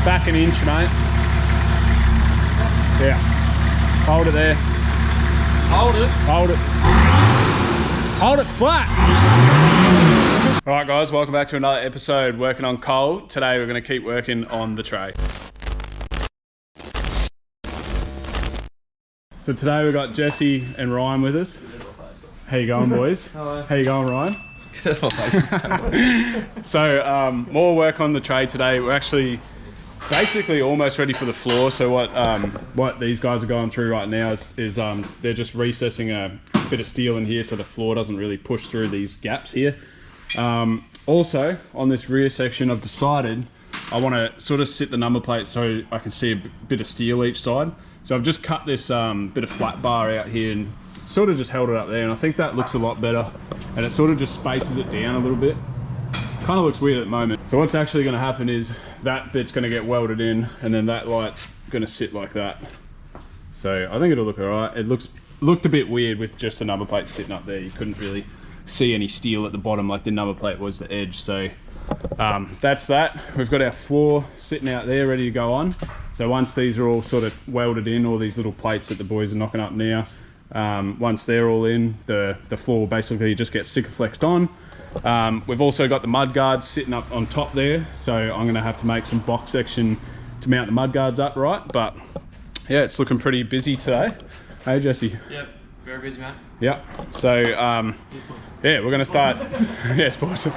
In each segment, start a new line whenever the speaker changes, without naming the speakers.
Back an inch, mate. Yeah. Hold it there.
Hold it.
Hold it. Hold it flat. All right, guys, welcome back to another episode working on coal. Today we're going to keep working on the tray. So today we've got Jesse and Ryan with us. How you going, boys?
Hello.
How you going, Ryan?
That's my face.
So more work on the tray today. We're actually basically almost ready for the floor. So what these guys are going through right now is they're just recessing a bit of steel in here so the floor doesn't really push through these gaps here. Also on this rear section I've decided I want to sort of sit the number plate so I can see a bit of steel each side. So I've just cut this bit of flat bar out here and sort of just held it up there, and I think that looks a lot better, and it sort of just spaces it down a little bit. Kind of looks weird at the moment. So what's actually going to happen is that bit's going to get welded in, and then that light's going to sit like that. So I think it'll look alright. It looked a bit weird with just the number plate sitting up there. You couldn't really see any steel at the bottom like the number plate was the edge. So that's that. We've got our floor sitting out there ready to go on. So once these are all sort of welded in, all these little plates that the boys are knocking up now, once they're all in, the floor basically just gets Sikaflexed on. We've also got the mudguards sitting up on top there, so I'm going to have to make some box section to mount the mudguards up, right? But yeah, it's looking pretty busy today. Hey, Jesse?
Yep, very busy, man.
Yep. So yeah, we're going to start. Yeah, sports. So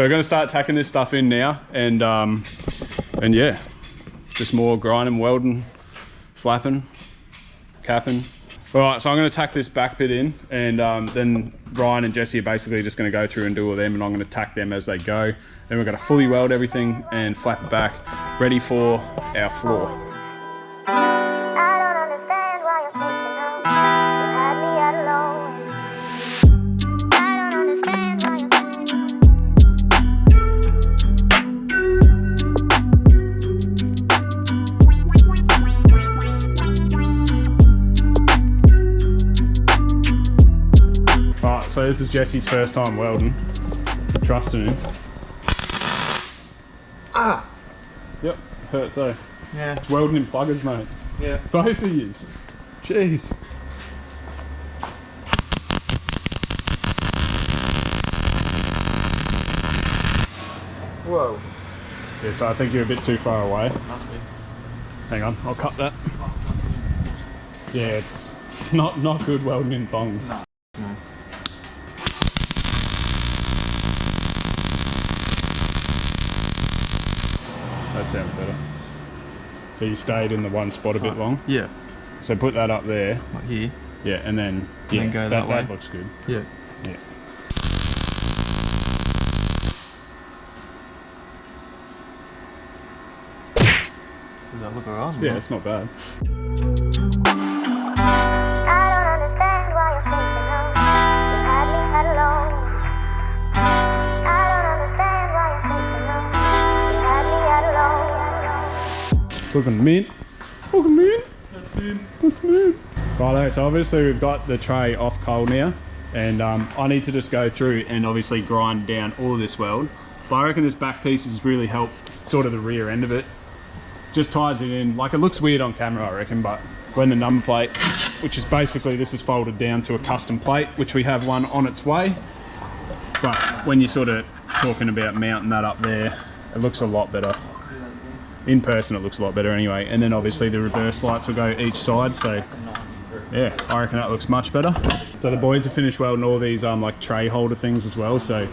we're going to start tacking this stuff in now, and yeah, just more grinding, welding, flapping, capping. All right, so I'm going to tack this back bit in, and then Ryan and Jesse are basically just going to go through and do all them, and I'm going to tack them as they go. Then we're going to fully weld everything and flap it back, ready for our floor. So this is Jesse's first time welding. I'm trusting him.
Ah!
Yep, hurts eh?
Yeah.
Welding in pluggers, mate.
Yeah.
Both of yous. Jeez.
Whoa.
Yeah, so I think you're a bit too far away.
Must be.
Hang on, I'll cut that. Yeah, it's not good welding in thongs.
No.
That sounds better. So you stayed in the one spot a bit long?
Yeah.
So put that up there.
Like here.
Yeah, and then,
Go that way.
That looks good.
Yeah.
Yeah.
Does that look alright?
Yeah, it's not bad. Looking mint. Looking mint.
That's mint.
That's mint. Righto, so obviously we've got the tray off coal now, and I need to just go through and obviously grind down all of this weld. But I reckon this back piece has really helped sort of the rear end of it. Just ties it in. Like, it looks weird on camera, I reckon, but when the number plate, which is basically this is folded down to a custom plate, which we have one on its way. But when you're sort of talking about mounting that up there, it looks a lot better. In person it looks a lot better anyway, and then obviously the reverse lights will go each side, so yeah, I reckon that looks much better. So the boys have finished welding all these like tray holder things as well, so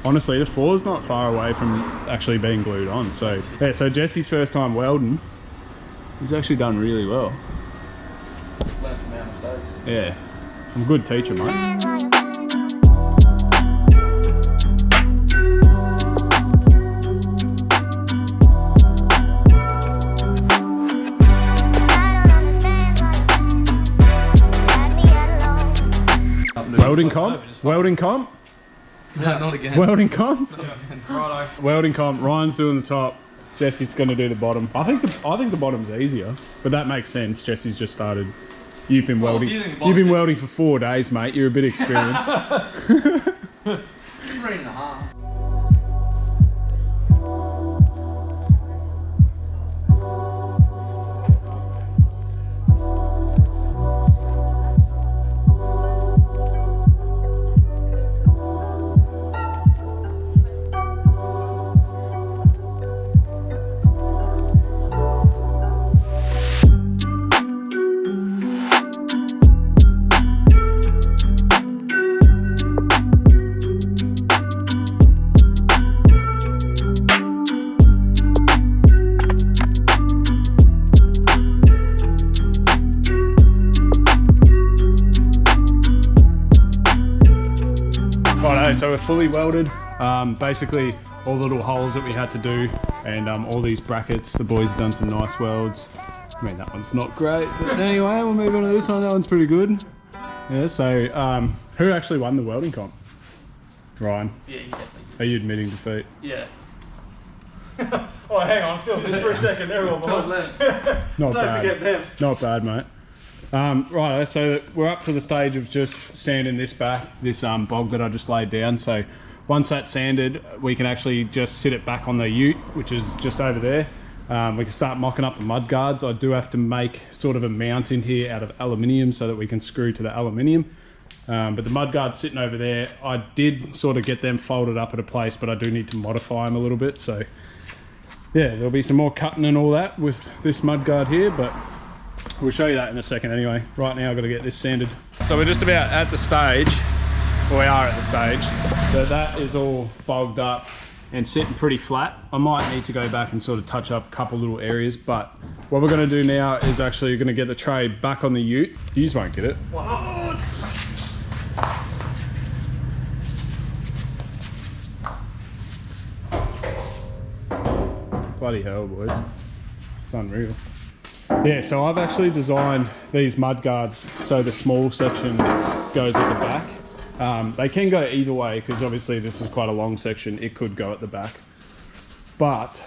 honestly the floor's not far away from actually being glued on. So yeah, so Jesse's first time welding, he's actually done really well. Yeah, I'm a good teacher, mate. Welding comp? Welding comp?
No, not again.
Welding comp?
Righto.
Welding comp. Ryan's doing the top. Jesse's going to do the bottom. I think the bottom's easier, but that makes sense. Jesse's just started. You've been welding. You've been welding for 4 days, mate. You're a bit experienced.
3.5.
so we're fully welded. Basically all the little holes that we had to do, and all these brackets, the boys have done some nice welds. I mean, that one's not great, but anyway, we'll move on to this one. That one's pretty good. Yeah, so who actually won the welding comp? Ryan.
Yeah, you definitely.
Are you admitting defeat?
Yeah. Oh, hang on, film this for a second. They're all behind.
Not
Don't
bad.
forget them.
Not bad, mate. Right, so we're up to the stage of just sanding this back, this bog that I just laid down. So once that's sanded, we can actually just sit it back on the ute, which is just over there. We can start mocking up the mud guards. I do have to make sort of a mount in here out of aluminium so that we can screw to the aluminium. But the mud guards sitting over there, I did sort of get them folded up at a place, but I do need to modify them a little bit. So yeah, there'll be some more cutting and all that with this mud guard here, but we'll show you that in a second anyway. Right now I've got to get this sanded. So we're just about at the stage, or we are at the stage, that is all bogged up and sitting pretty flat. I might need to go back and sort of touch up a couple little areas, but what we're going to do now is actually going to get the tray back on the ute. You just won't get it.
What?
Bloody hell, boys. It's unreal. Yeah, so I've actually designed these mud guards so the small section goes at the back. They can go either way because obviously this is quite a long section. It could go at the back. But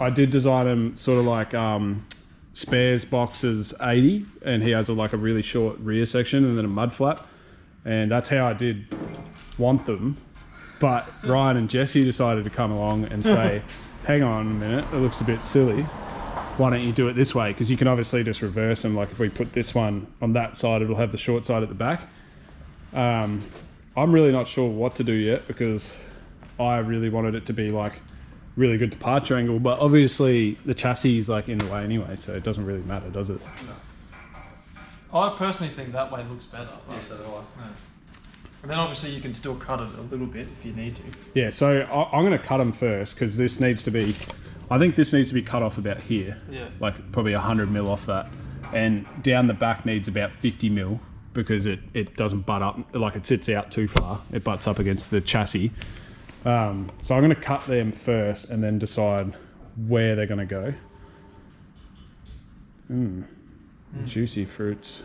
I did design them sort of like Spares Boxes 80, and he has like a really short rear section and then a mud flap. And that's how I did want them. But Ryan and Jesse decided to come along and say, hang on a minute, it looks a bit silly. Why don't you do it this way? Because you can obviously just reverse them. Like if we put this one on that side, it'll have the short side at the back. I'm really not sure what to do yet because I really wanted it to be like really good departure angle, but obviously the chassis is like in the way anyway, so it doesn't really matter, does it?
No. I personally think that way looks better. Yeah, so do I. Yeah. And then obviously you can still cut it a little bit if you need to.
Yeah, so I'm going to cut them first because this needs to be, I think this needs to be cut off about here.
Yeah.
Like probably 100 mil off that. And down the back needs about 50 mil because it doesn't butt up, like it sits out too far. It butts up against the chassis. So I'm going to cut them first and then decide where they're going to go. Juicy fruits.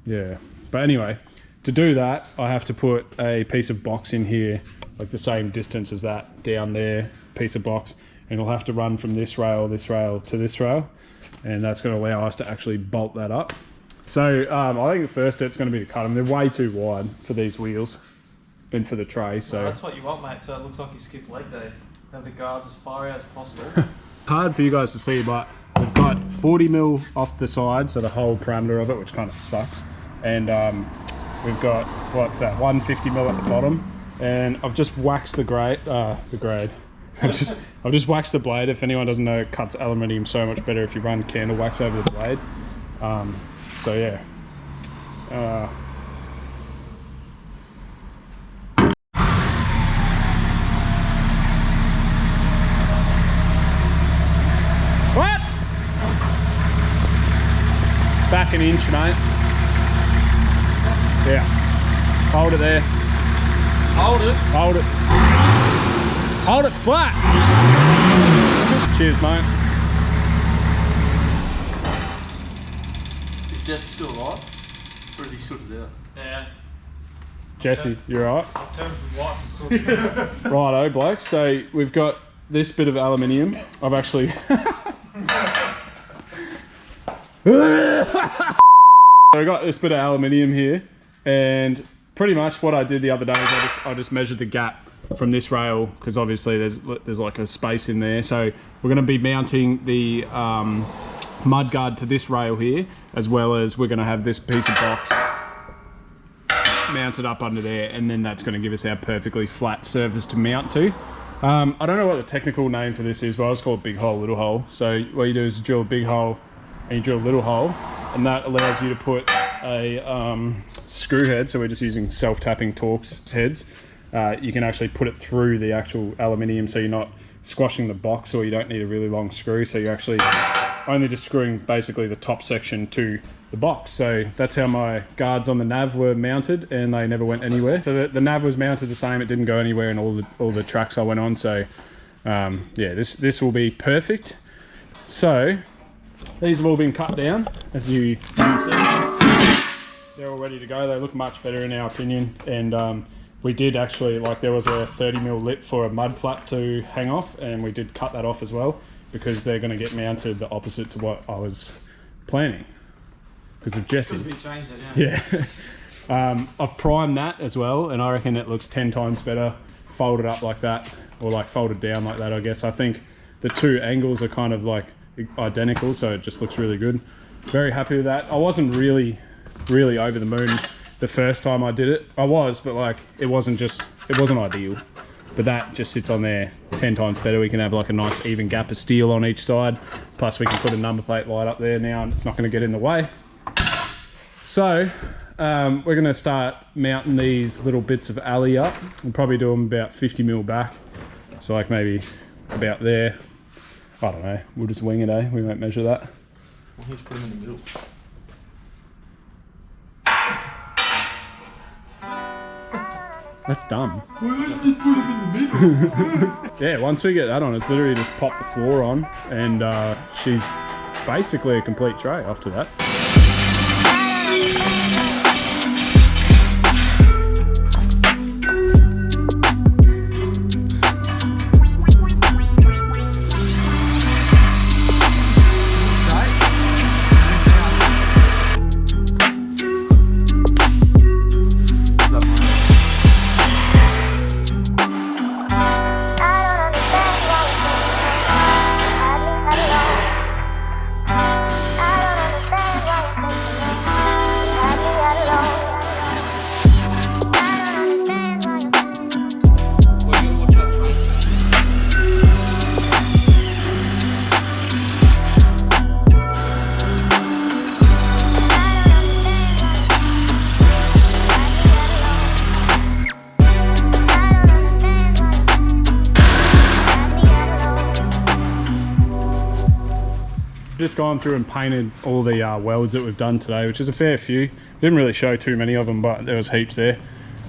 Yeah, but anyway, to do that, I have to put a piece of box in here, like the same distance as that down there, piece of box, and it'll have to run from this rail to this rail, and that's going to allow us to actually bolt that up. So I think the first step's going to be to cut them. They're way too wide for these wheels and for the tray. So
well, that's what you want, mate. So it looks like you skipped leg day. Have the guards as far out as possible.
Hard for you guys to see, but we've got 40 mil off the side, so the whole parameter of it, which kind of sucks. And we've got, what's that, 150 mil at the bottom. And I've just waxed the grade. I've just waxed the blade. If anyone doesn't know, it cuts aluminium so much better if you run candle wax over the blade. So yeah. What? Back an inch, mate. Yeah. Hold it there.
Hold it.
Hold it. Hold it flat. Cheers, mate.
Is Jesse still alive? Or has he sorted out? Yeah.
Jesse, you alright?
I've turned from white to sorted.
Righto, blokes. So we've got this bit of aluminium. I've actually... So we got this bit of aluminium here, and pretty much what I did the other day is I just measured the gap from this rail, because obviously there's like a space in there. So we're going to be mounting the mud guard to this rail here, as well as we're going to have this piece of box mounted up under there, and then that's going to give us our perfectly flat surface to mount to. I don't know what the technical name for this is, but I just call it big hole, little hole. So what you do is drill a big hole and you drill a little hole, and that allows you to put a screw head. So we're just using self-tapping Torx heads. You can actually put it through the actual aluminium, so you're not squashing the box, or you don't need a really long screw. So you're actually only just screwing basically the top section to the box. So that's how my guards on the nav were mounted, and they never went anywhere. So the nav was mounted the same. It didn't go anywhere in all the tracks I went on. So yeah, this will be perfect. So these have all been cut down, as you can see. They're all ready to go. They look much better in our opinion. And we did actually, like, there was a 30mm lip for a mud flap to hang off, and we did cut that off as well, because they're going to get mounted the opposite to what I was planning because of Jesse.
We changed it,
yeah. I've primed that as well, and I reckon it looks 10 times better folded up like that, or like folded down like that, I guess. I think the two angles are kind of like identical, so it just looks really good. Very happy with that. I wasn't really over the moon the first time I did it. I was, but like it wasn't ideal. But that just sits on there 10 times better. We can have like a nice even gap of steel on each side. Plus we can put a number plate light up there now, and it's not going to get in the way. So we're going to start mounting these little bits of alley up. We'll probably do them about 50mm back. So like maybe about there. I don't know. We'll just wing it, eh? We won't measure that.
We'll just put them in the middle.
That's dumb.
Well, let's just put them in the middle.
Yeah, once we get that on, it's literally just pop the floor on, and she's basically a complete tray after that. Just gone through and painted all the welds that we've done today, which is a fair few. Didn't really show too many of them, but there was heaps there.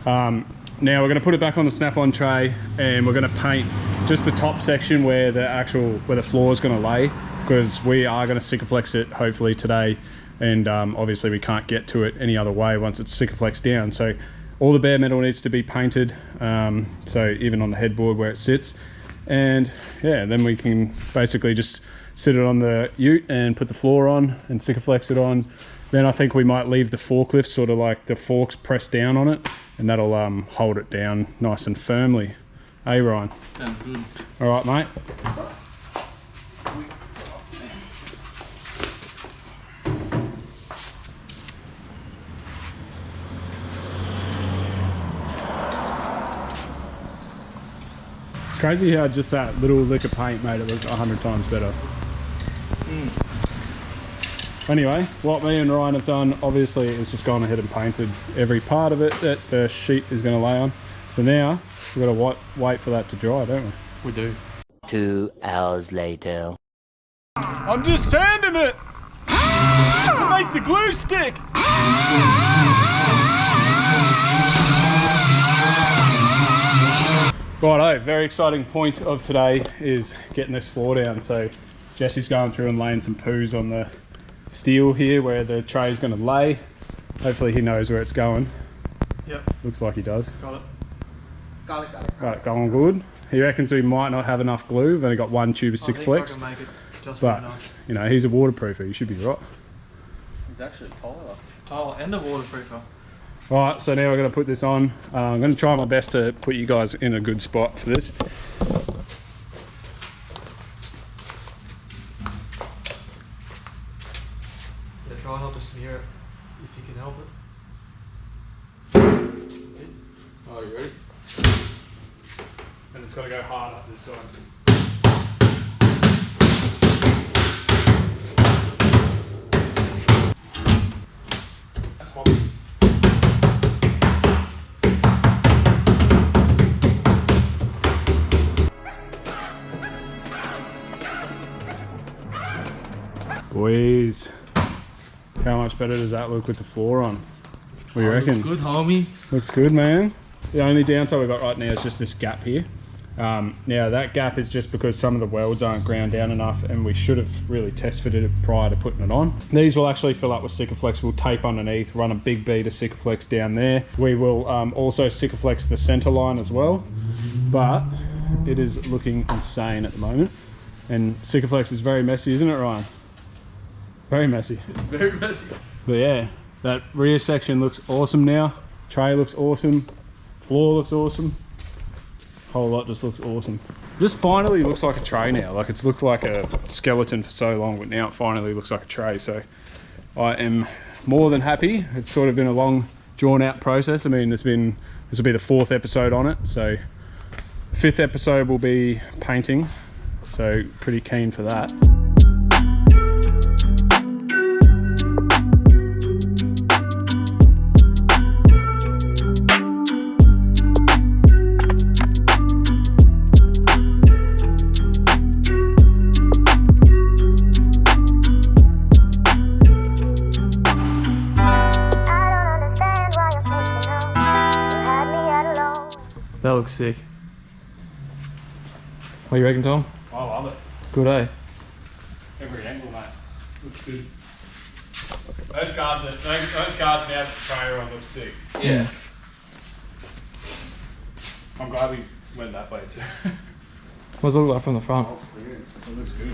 Now we're going to put it back on the snap-on tray, and we're going to paint just the top section where the floor is going to lay, because we are going to Sikaflex it hopefully today, and obviously we can't get to it any other way once it's Sikaflex down. So all the bare metal needs to be painted, so even on the headboard where it sits, and yeah, then we can basically just sit it on the ute and put the floor on and Sikaflex it on. Then I think we might leave the forklift sort of like the forks pressed down on it, and that'll hold it down nice and firmly. Hey Ryan?
Sounds good.
All right, mate. It's crazy how just that little lick of paint made it look 100 times better. Anyway, what me and Ryan have done obviously is just gone ahead and painted every part of it that the sheet is going to lay on. So now we've got to wait for that to dry, don't we?
We do.
2 hours later.
I'm just sanding it to make the glue stick. Righto, very exciting point of today is getting this floor down. So Jesse's going through and laying some poos on the steel here where the tray is going to lay. Hopefully he knows where it's going.
Yep.
Looks like he does.
Got it.
Got it.
Right, going good. He reckons we might not have enough glue. We've only got one tube of
I think I
Sikaflex.
can make it just
But,
enough.
you know, he's a waterproofer. You should be right.
He's actually taller.
Tile and a waterproofer.
Alright, so now we're going to put this on. I'm going to try my best to put you guys in a good spot for this.
Yeah, try not to smear it if you can help it. That's it.
Oh, you ready? And it's got to go hard up this side. Boys, How much better does that look with the floor on? What do you reckon?
Looks good, homie.
Looks good, man. The only downside we've got right now is just this gap here. Now that gap is just because some of the welds aren't ground down enough, and we should have really test fitted it prior to putting it on. These will actually fill up with Sikaflex. We'll tape underneath, run a big bead of Sikaflex down there. We will also Sikaflex the center line as well, but it is looking insane at the moment. And Sikaflex is very messy, isn't it, Ryan? Very messy.
Very messy.
But yeah, that rear section looks awesome now. Tray looks awesome. Floor looks awesome. Whole lot just looks awesome. Just finally looks like a tray now. Like, it's looked like a skeleton for so long, but now it finally looks like a tray. So I am more than happy. It's sort of been a long, drawn out process. I mean, this will be the 4th episode on it. So 5th episode will be painting. So pretty keen for that.
That looks sick. What do you reckon, Tom?
I love it.
Good, eh?
Every angle, mate. Looks good. Those guards now that the tray on looks sick.
Yeah.
I'm glad we went that way too.
What does it look like from the front?
It looks good.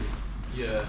Yeah.